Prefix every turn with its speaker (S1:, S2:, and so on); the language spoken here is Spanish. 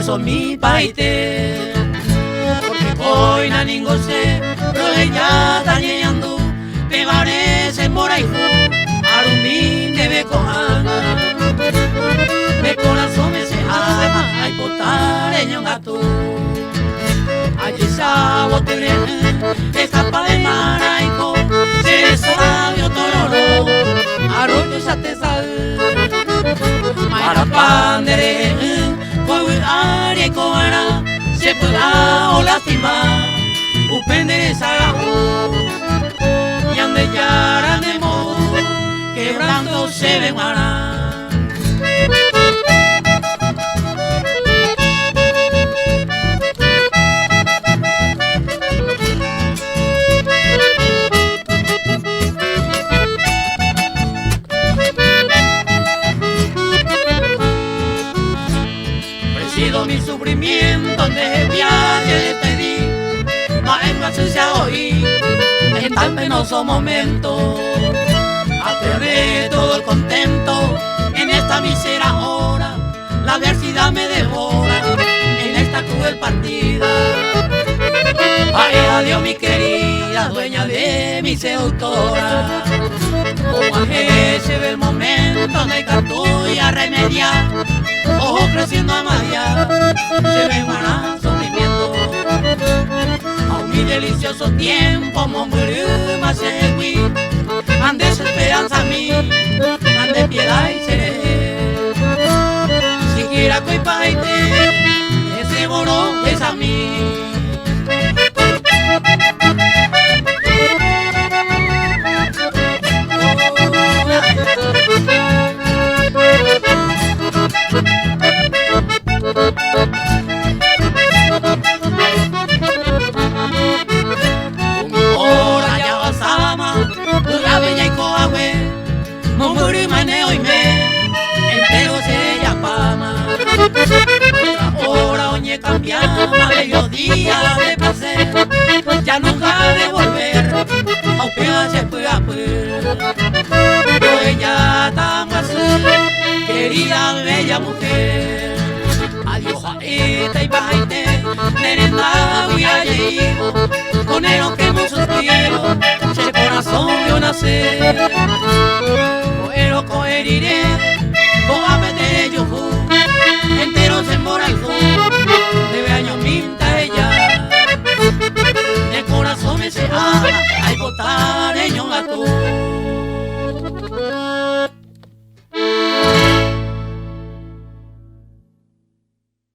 S1: eso mi paite. Porque hoy na ningo se, pero ella está llegando, te parece moraifu, arumín de becojana. De corazón me se ama, hay potare gato. Allí sabo te escapa de maraico, se sabio tororo, arroyo satesal. Marapandere, koe aria koara, se pueda o lastimar, upendere salahu, yande yara nemo, quebrando se ve mara. Mi sufrimiento de viaje le pedí, mas en mi ausencia hoy, en tan penoso momento, a perder todo el contento, en esta mísera hora, la adversidad me devora, en esta cruel partida. Ay, adiós mi querida, dueña de mi seductora, como a se ve el momento donde cartuya remediar, ojo creciendo a María, se ve para sufrimiento. A un mi delicioso tiempo, mombruma se fui, ande esperanza a mí, ande piedad y seré. Siquiera coi paite, ese borón es a mí. Ora ya basama, una bella y coagüe, momuri maneo y me, entero se llama. Ahora oñe cambiama, bello día de placer, ya nunca de volver, aunque se fue a pero ella tan así, querida bella mujer. Adiós jaita y baite, merenda y allí, con el que hemos suspiro, ese corazón vio nacer.